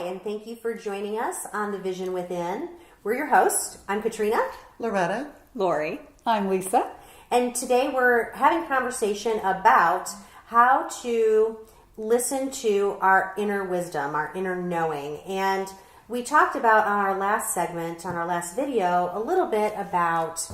and thank you for joining us on The Vision Within. We're your hosts. I'm Katrina. Loretta. Lori. I'm Lisa. And today we're having a conversation about how to listen to our inner wisdom, our inner knowing. And we talked about on our last segment, on our last video, a little bit about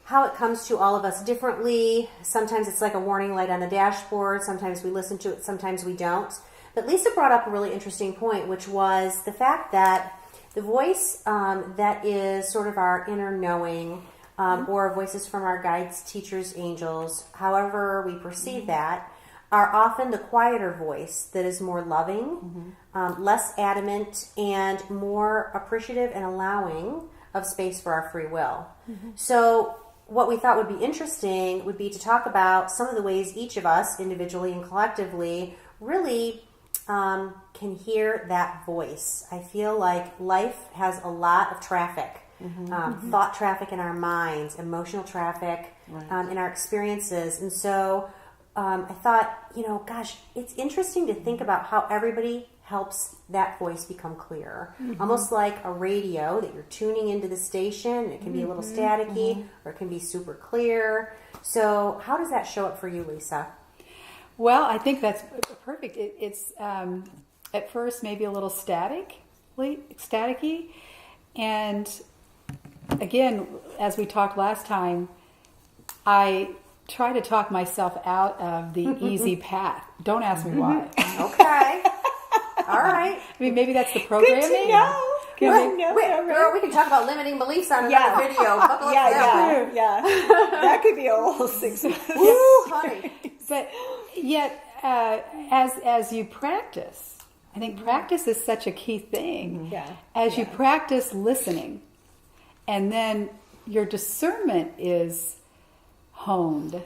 how it comes to all of us differently. Sometimes it's like a warning light on the dashboard. Sometimes we listen to it, sometimes we don't. But Lisa brought up a really interesting point, which was the fact that the voice that is sort of our inner knowing, or voices from our guides, teachers, angels, however we perceive that, are often the quieter voice that is more loving, less adamant, and more appreciative and allowing of space for our free will. So what we thought would be interesting would be to talk about some of the ways each of us, individually and collectively, really can hear that voice. I feel like life has a lot of traffic, thought traffic in our minds, emotional traffic in our experiences. And so I thought, gosh, it's interesting to think about how everybody helps that voice become clearer. Almost like a radio that you're tuning into the station. It can be a little staticky or it can be super clear. So how does that show up for you, Lisa? Well, I think that's perfect. It's at first maybe a little staticky. And again, as we talked last time, I try to talk myself out of the easy path. Don't ask me why. Okay. All right. I mean, maybe that's the programming. Good to know. Girl, we can talk about limiting beliefs on another video. Buckle up for that one. That could be a whole 6 months. Ooh, honey. But yet, as you practice, I think practice is such a key thing. As you practice listening, and then your discernment is honed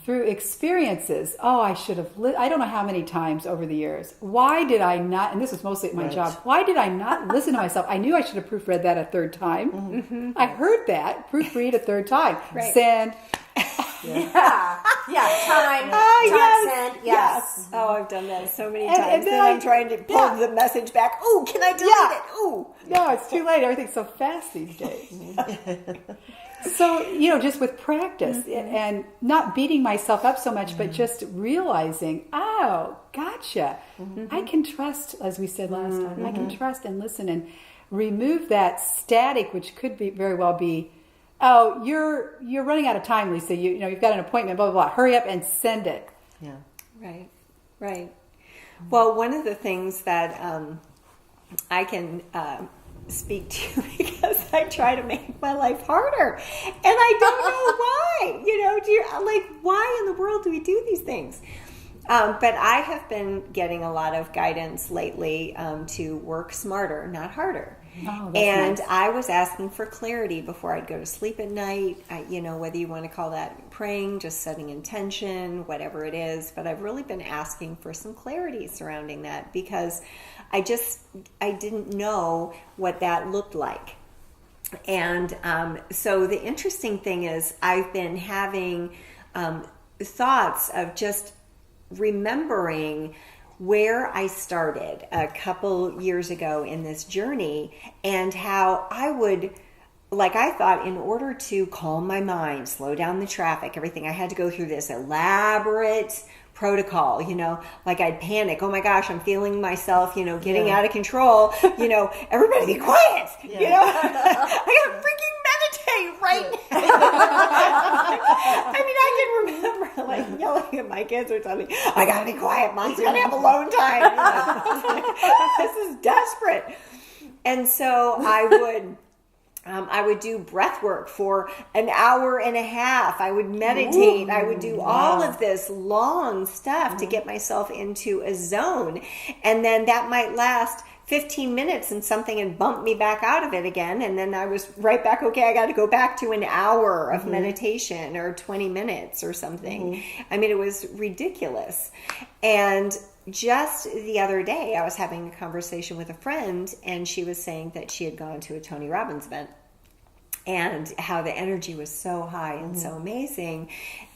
through experiences. Oh, I should have. I don't know how many times over the years. Why did I not? And this is mostly at my job. Why did I not listen to myself? I knew I should have proofread that a third time. I heard that proofread a third time. Send. Time sent, yes. Oh, I've done that so many times. And then I'm trying to pull the message back. Oh, can I delete it? Oh. No, it's too late. Everything's so fast these days. So, just with practice and not beating myself up so much, but just realizing, oh, gotcha. I can trust, as we said last time, I can trust and listen and remove that static, which could be very well be, oh, you're running out of time, Lisa. You've got an appointment, blah, blah, blah. Hurry up and send it. Yeah. Right. Well, one of the things that I can speak to because I try to make my life harder, and I don't know why. Why in the world do we do these things? But I have been getting a lot of guidance lately to work smarter, not harder. Oh, and nice. I was asking for clarity before I'd go to sleep at night. Whether you want to call that praying, just setting intention, whatever it is. But I've really been asking for some clarity surrounding that because I didn't know what that looked like. And so the interesting thing is I've been having thoughts of just remembering where I started a couple years ago in this journey and how I thought in order to calm my mind, slow down the traffic, everything, I had to go through this elaborate protocol, like I'd panic. Oh my gosh, I'm feeling myself, getting out of control. Everybody be quiet. I gotta freaking meditate right now. I can remember yelling at my kids or something. I gotta be quiet, Mom's gonna have alone time. This is desperate. And so I would do breath work for an hour and a half. I would meditate. I would do all of this long stuff to get myself into a zone. And then that might last 15 minutes and something and bump me back out of it again. And then I was right back, okay, I got to go back to an hour of meditation or 20 minutes or something. I mean, it was ridiculous. And just the other day, I was having a conversation with a friend, and she was saying that she had gone to a Tony Robbins event. and how the energy was so high and so amazing.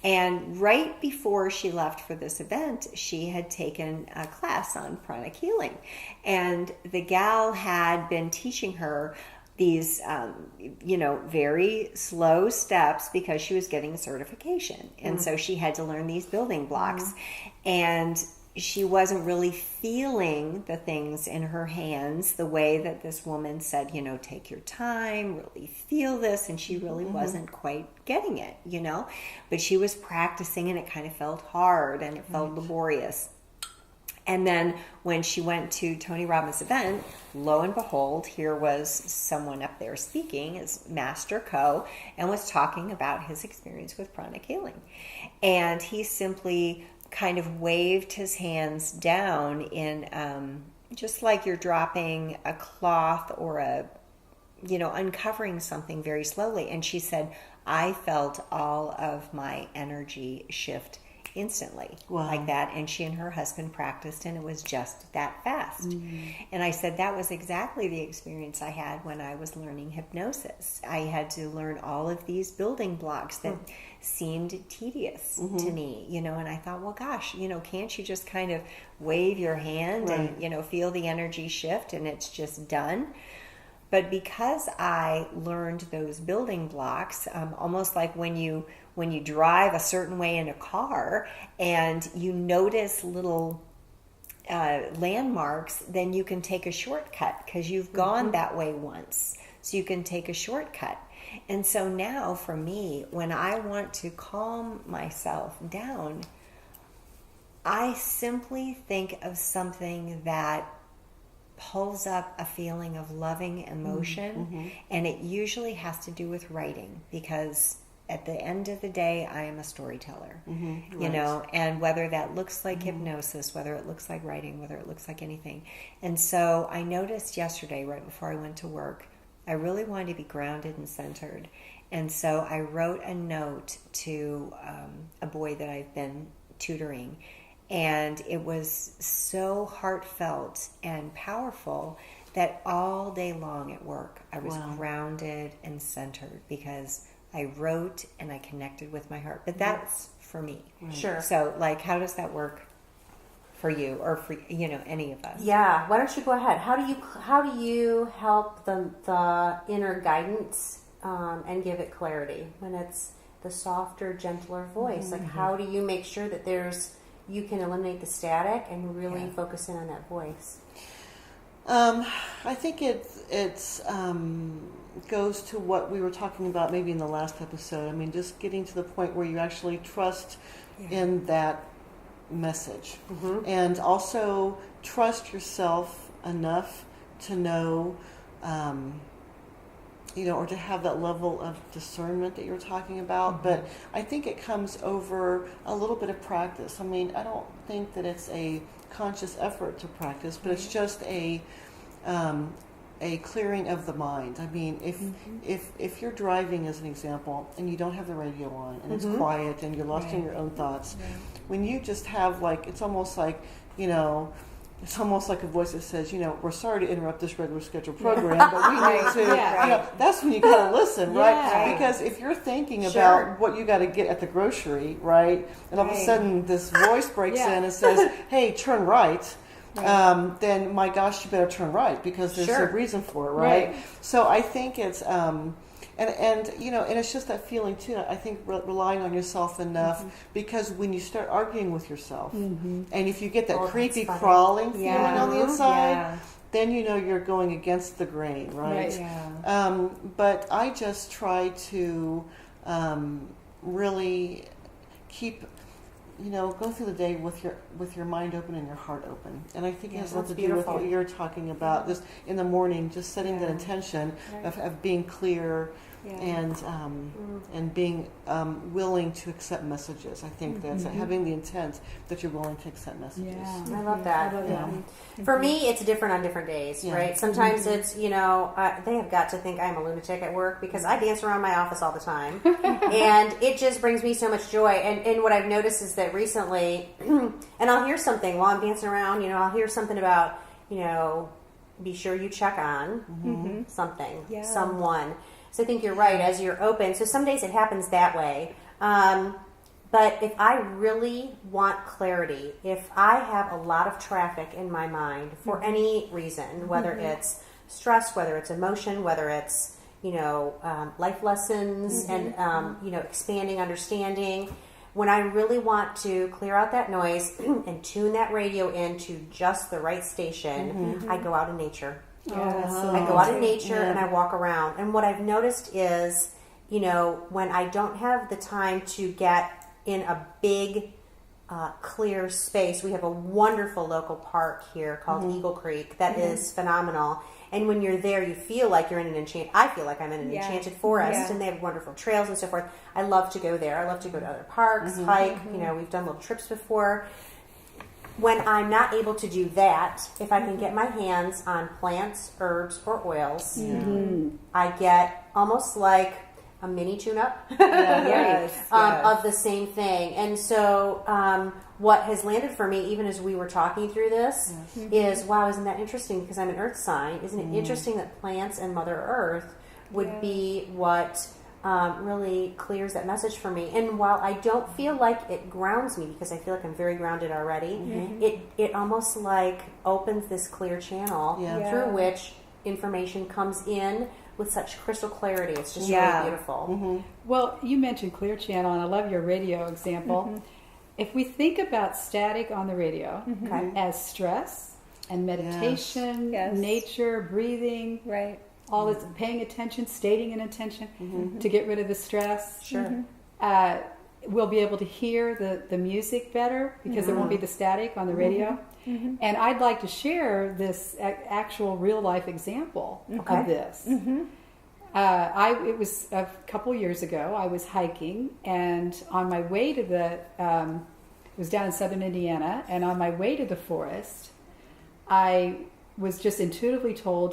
And right before she left for this event, she had taken a class on pranic healing. And the gal had been teaching her these, very slow steps because she was getting a certification. And so she had to learn these building blocks. And she wasn't really feeling the things in her hands the way that this woman said, take your time, really feel this. And she really wasn't quite getting it, but she was practicing and it kind of felt hard and it felt laborious. And then when she went to Tony Robbins' event, lo and behold, here was someone up there speaking as Master Co. and was talking about his experience with pranic healing. And he simply kind of waved his hands down in just like you're dropping a cloth or uncovering something very slowly. And she said, I felt all of my energy shift instantly like that. And she and her husband practiced and it was just that fast. And I said, that was exactly the experience I had when I was learning hypnosis. I had to learn all of these building blocks that seemed tedious to me, and I thought, well, gosh, can't you just kind of wave your hand and, feel the energy shift and it's just done? But because I learned those building blocks, almost like when you drive a certain way in a car and you notice little landmarks, then you can take a shortcut because you've gone that way once. So you can take a shortcut. And so now for me, when I want to calm myself down, I simply think of something that pulls up a feeling of loving emotion, and it usually has to do with writing, because at the end of the day, I am a storyteller, and whether that looks like hypnosis, whether it looks like writing, whether it looks like anything. And so I noticed yesterday, right before I went to work, I really wanted to be grounded and centered. And so I wrote a note to a boy that I've been tutoring, and it was so heartfelt and powerful that all day long at work, I was grounded and centered because I wrote and I connected with my heart. But that's for me. Sure. So, how does that work for you or for any of us? Yeah. Why don't you go ahead? How do you help the inner guidance and give it clarity when it's the softer, gentler voice? How do you make sure that you can eliminate the static and really focus in on that voice? I think it goes to what we were talking about maybe in the last episode. I mean, just getting to the point where you actually trust in that message, and also trust yourself enough to know, or to have that level of discernment that you're talking about. But I think it comes over a little bit of practice. I mean, I don't think that it's a conscious effort to practice, but it's just a clearing of the mind. I mean, if you're driving, as an example, and you don't have the radio on, and it's quiet, and you're lost in your own thoughts, when you just have it's almost like, it's almost like a voice that says, we're sorry to interrupt this regular scheduled program, but we need to, that's when you got to listen, right? Because if you're thinking about what you got to get at the grocery, right, and all of a sudden this voice breaks in and says, hey, turn right, then my gosh, you better turn right because there's a reason for it, right? So I think it's, and it's just that feeling too. I think relying on yourself enough, because when you start arguing with yourself, and if you get that creepy crawling feeling on the inside, then you're going against the grain, right? But I just try to really keep, go through the day with your mind open and your heart open. And I think it has a lot to do with what you're talking about. Just in the morning, just setting that intention of being clear. And being willing to accept messages. I think that's having the intent that you're willing to accept messages. I love that. For me, it's different on different days, right? Sometimes it's, they have got to think I'm a lunatic at work because I dance around my office all the time. And it just brings me so much joy. And what I've noticed is that recently, and I'll hear something while I'm dancing around, I'll hear something about, be sure you check on something, someone. So I think you're right. As you're open, so some days it happens that way. But if I really want clarity, if I have a lot of traffic in my mind for any reason, whether it's stress, whether it's emotion, whether it's life lessons and expanding understanding, when I really want to clear out that noise and tune that radio into just the right station, I go out in nature. I go out in nature and I walk around. And what I've noticed is, when I don't have the time to get in a big, clear space, we have a wonderful local park here called Eagle Creek that is phenomenal. And when you're there, you feel like you're in I feel like I'm in an enchanted forest, and they have wonderful trails and so forth. I love to go there. I love to go to other parks, hike. We've done little trips before. When I'm not able to do that, if I can get my hands on plants, herbs, or oils, I get almost like a mini tune-up of the same thing. And so what has landed for me, even as we were talking through this, is, wow, isn't that interesting? Because I'm an earth sign. Isn't it interesting that plants and Mother Earth would be what really clears that message for me? And while I don't feel like it grounds me, because I feel like I'm very grounded already, it almost like opens this clear channel through which information comes in with such crystal clarity. It's just really beautiful. Well, you mentioned clear channel, and I love your radio example. If we think about static on the radio as stress and meditation, nature, breathing, all this paying attention, stating an intention to get rid of the stress, we'll be able to hear the music better because there won't be the static on the radio. And I'd like to share this actual real life example of this. It was a couple years ago. I was hiking, and on my way to it was down in southern Indiana, and on my way to the forest, I was just intuitively told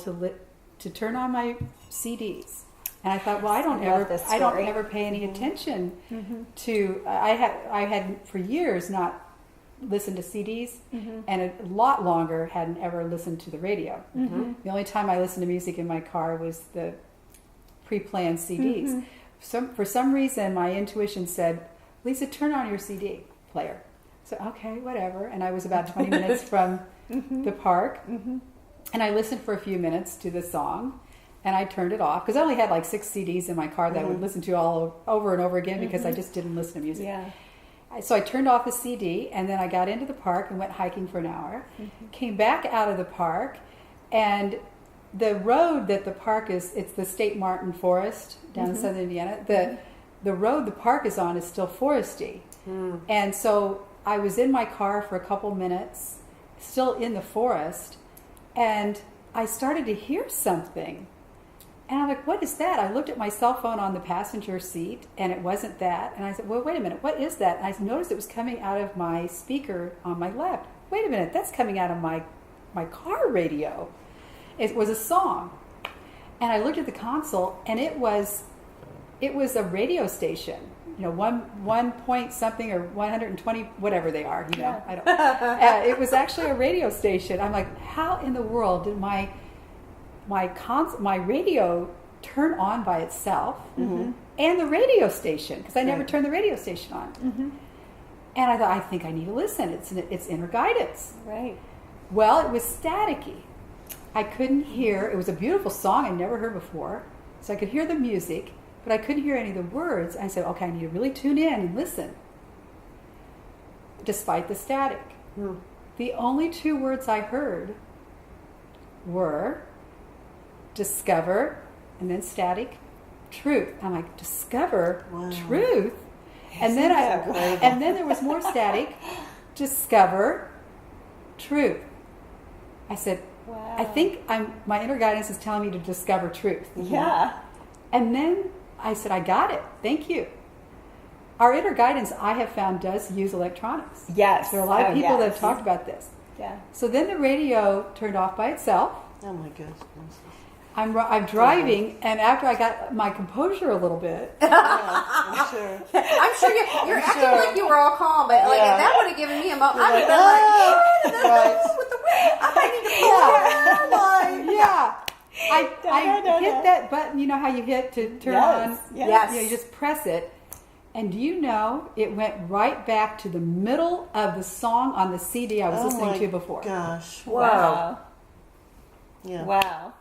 to turn on my CDs. And I thought, well, I don't ever pay any attention to. I had for years not listened to CDs, and a lot longer hadn't ever listened to the radio. The only time I listened to music in my car was the pre-planned CDs. For some reason, my intuition said, Lisa, turn on your CD player. So, okay, whatever. And I was about 20 minutes from the park, and I listened for a few minutes to the song, and I turned it off, because I only had like 6 CDs in my car that I would listen to all over and over again, because I just didn't listen to music. So I turned off the CD, and then I got into the park and went hiking for an hour, came back out of the park, and the road that the park is, it's the State Martin Forest down in southern Indiana. The road the park is on is still foresty. And so I was in my car for a couple minutes, still in the forest, and I started to hear something. And I'm like, what is that? I looked at my cell phone on the passenger seat, and it wasn't that. And I said, well, wait a minute, what is that? And I noticed it was coming out of my speaker on my left. Wait a minute, that's coming out of my car radio. It was a song. And I looked at the console, and it was a radio station. 1 point something or 120, whatever they are, I don't. It was actually a radio station. I'm like, how in the world did my radio turn on by itself, and the radio station, because I never turned the radio station on. And I thought, I think I need to listen. It's inner guidance. Right. Well, it was staticky. I couldn't hear. It was a beautiful song I'd never heard before, so I could hear the music, but I couldn't hear any of the words. I said, okay, I need to really tune in and listen, despite the static. The only 2 words I heard were discover, and then static, truth. I'm like, discover, truth, and then and then there was more static, discover, truth. I said, I think my inner guidance is telling me to discover truth. And then I said, I got it. Thank you. Our inner guidance, I have found, does use electronics. Yes. There are a lot of people that have talked about this. So then the radio turned off by itself. Oh my goodness. I'm driving, and after I got my composure a little bit, I'm sure. I'm sure you're acting like you were all calm, but like that would have given me a moment. I would have been like, with the wind. I might need to pull over. I hit that button. You know how you hit to turn on? Yes. You just press it. And do you know, it went right back to the middle of the song on the CD I was listening to before. Gosh. Whoa. Wow. Yeah. Wow.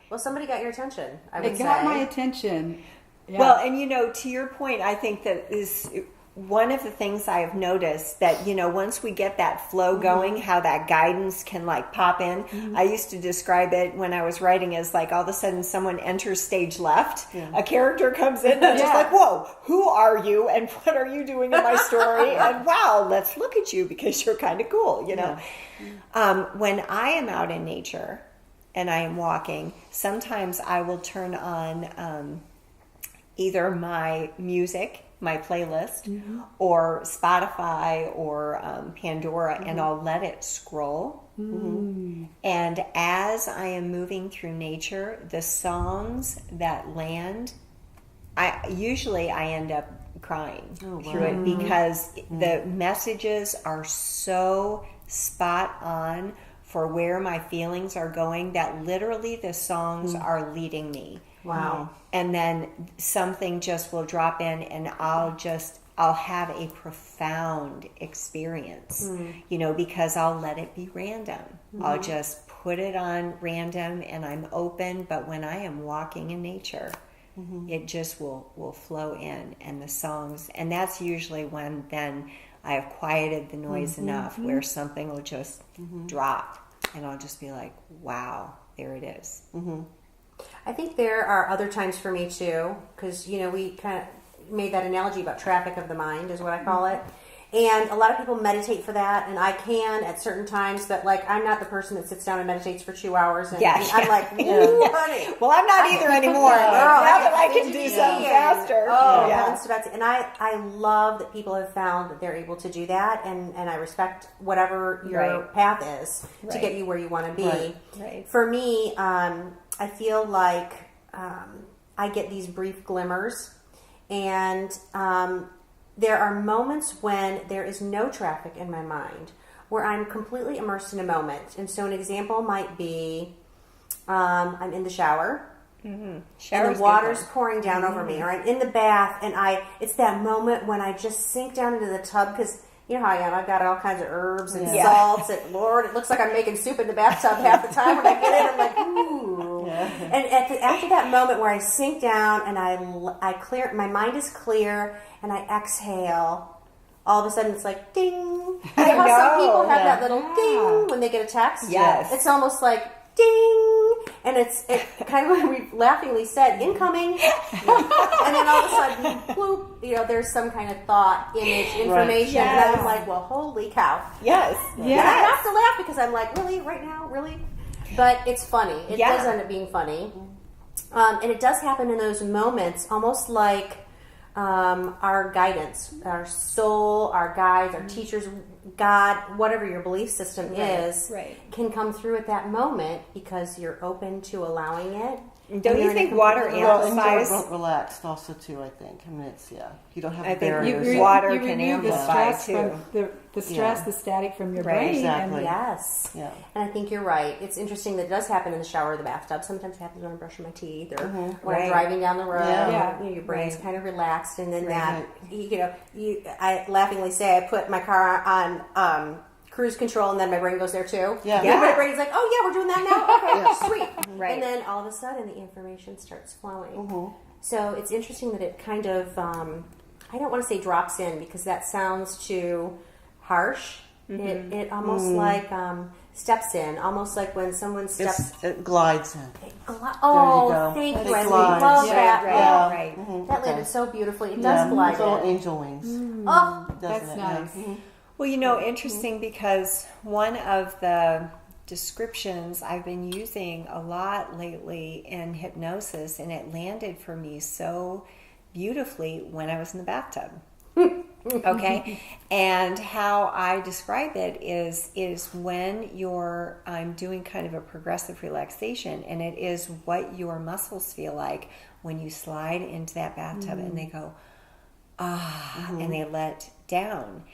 Well, somebody got your attention, I would It say. got my attention. Yeah. Well, and to your point, I think that is one of the things I have noticed that, once we get that flow going, how that guidance can like pop in. I used to describe it when I was writing as like all of a sudden someone enters stage left, a character comes in and just like, whoa, who are you? And what are you doing in my story? And wow, let's look at you because you're kind of cool, When I am out in nature and I am walking, sometimes I will turn on either my music, my playlist, or Spotify or Pandora, and I'll let it scroll. And as I am moving through nature, the songs that land, I end up crying through it because the messages are so spot on for where my feelings are going that literally the songs are leading me. Wow. And then something just will drop in and I'll have a profound experience, because I'll let it be random. I'll just put it on random and I'm open. But when I am walking in nature, it just will flow in, and the songs, and that's usually when then I have quieted the noise enough where something will just drop and I'll just be like, wow, there it is. I think there are other times for me too, because we kind of made that analogy about traffic of the mind is what I call it, and a lot of people meditate for that, and I can at certain times, but like I'm not the person that sits down and meditates for 2 hours, and I'm like, ooh, honey. Well, I'm not either anymore. Now that I can do something faster. Oh, heavens to Betsy. And I love that people have found that they're able to do that, and I respect whatever your path is to get you where you want to be. Right. For me, I feel like I get these brief glimmers, and there are moments when there is no traffic in my mind, where I'm completely immersed in a moment. And so an example might be I'm in the shower, and the water's pouring down over me, or I'm in the bath, and it's that moment when I just sink down into the tub, because you know how I am. I've got all kinds of herbs and salts. And Lord, it looks like I'm making soup in the bathtub half the time. When I get in, I'm like, ooh. And after that moment where I sink down and I clear, my mind is clear, and I exhale, all of a sudden it's like ding. You know how some people have that little ding when they get a text? Yes. It's almost like ding. And it kind of like we laughingly said, incoming. And then all of a sudden, bloop, there's some kind of thought, image, information. Yes. And I'm like, well, holy cow. Yes. And I have to laugh because I'm like, really? Right now? Really? But it's funny. It does end up being funny. And it does happen in those moments, almost like our guidance, our soul, our guides, our teachers, God, whatever your belief system is, can come through at that moment because you're open to allowing it. Don't you think water amplifies? And you're relaxed also too, I think. I mean, it's, you don't have barriers. Water you can remove amplify the stress too. from the stress, the static from your brain. Exactly. Yes. Yeah. And I think you're right. It's interesting that it does happen in the shower or the bathtub. Sometimes it happens when I'm brushing my teeth or when I'm driving down the road. Yeah. Your brain's kind of relaxed, and then I laughingly say I put my car on cruise control, and then my brain goes there too. My brain's like, oh yeah, we're doing that now. Okay, sweet. And then all of a sudden the information starts flowing. So it's interesting that it kind of I don't want to say drops in because that sounds too harsh. It almost like steps in, almost like when someone steps. It glides in. Thank you. I love that. That landed so beautifully. It does glide little in. angel wings. Oh, that's nice. Well, interesting because one of the descriptions I've been using a lot lately in hypnosis, and it landed for me so beautifully when I was in the bathtub. Okay, and how I describe it is when I'm doing kind of a progressive relaxation, and it is what your muscles feel like when you slide into that bathtub and they go and they let down.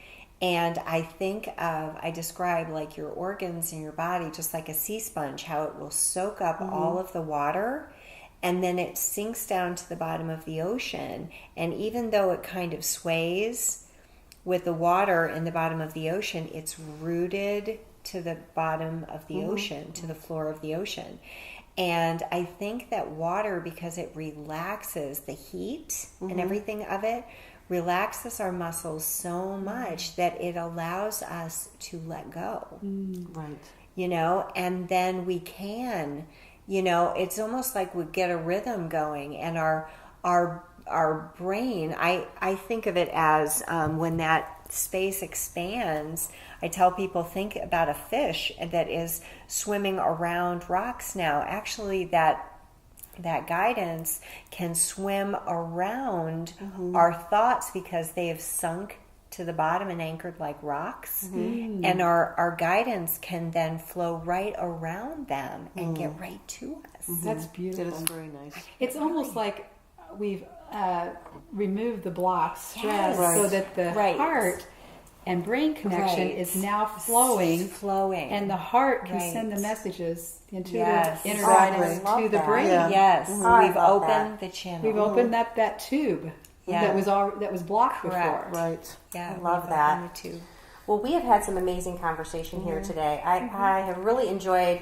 And I describe like your organs in your body just like a sea sponge, how it will soak up all of the water and then it sinks down to the bottom of the ocean. And even though it kind of sways with the water in the bottom of the ocean, it's rooted to the bottom of the ocean, to the floor of the ocean. And I think that water, because it relaxes the heat and everything of it, relaxes our muscles so much that it allows us to let go. Right. You know, and then we can, you know, it's almost like we get a rhythm going, and our brain, I think of it as when that space expands, I tell people, think about a fish that is swimming around rocks now. Actually, that guidance can swim around our thoughts because they have sunk to the bottom and anchored like rocks. And our guidance can then flow right around them and get right to us. That's beautiful. That is very nice. It's almost like we've removed the block stress Yes. so that the heart and brain connection is now flowing, and the heart can send the messages, the intuitive inner guidance to the brain. Yes, we've opened the channel. We've opened up that tube that was blocked before. Right. Yeah, I love that. Well, we have had some amazing conversation here today. I have really enjoyed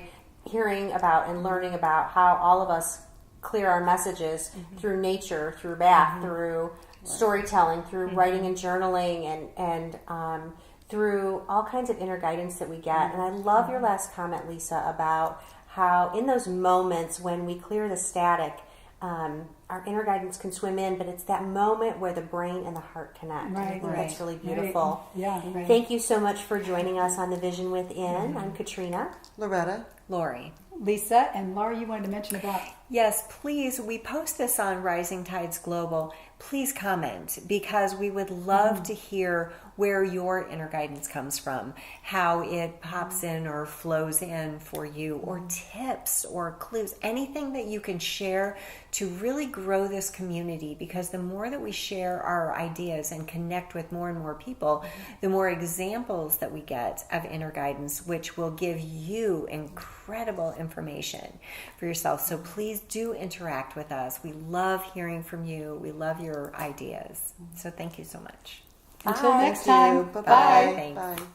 hearing about and learning about how all of us clear our messages through nature, through bath, through storytelling, through writing and journaling, and through all kinds of inner guidance that we get. And I love your last comment, Lisa, about how in those moments when we clear the static, our inner guidance can swim in, but it's that moment where the brain and the heart connect. And I think that's really beautiful. Thank you so much for joining us on The Vision Within. I'm Katrina. Loretta. Lori. Lisa, and Laura, you wanted to mention about... Yes, please, we post this on Rising Tides Global. Please comment, because we would love to hear where your inner guidance comes from, how it pops in or flows in for you, or tips or clues, anything that you can share to really grow this community, because the more that we share our ideas and connect with more and more people, the more examples that we get of inner guidance, which will give you incredible information for yourself. So please do interact with us. We love hearing from you. We love your ideas. So thank you so much. Until next time. Bye-bye. Bye. Thanks. Bye.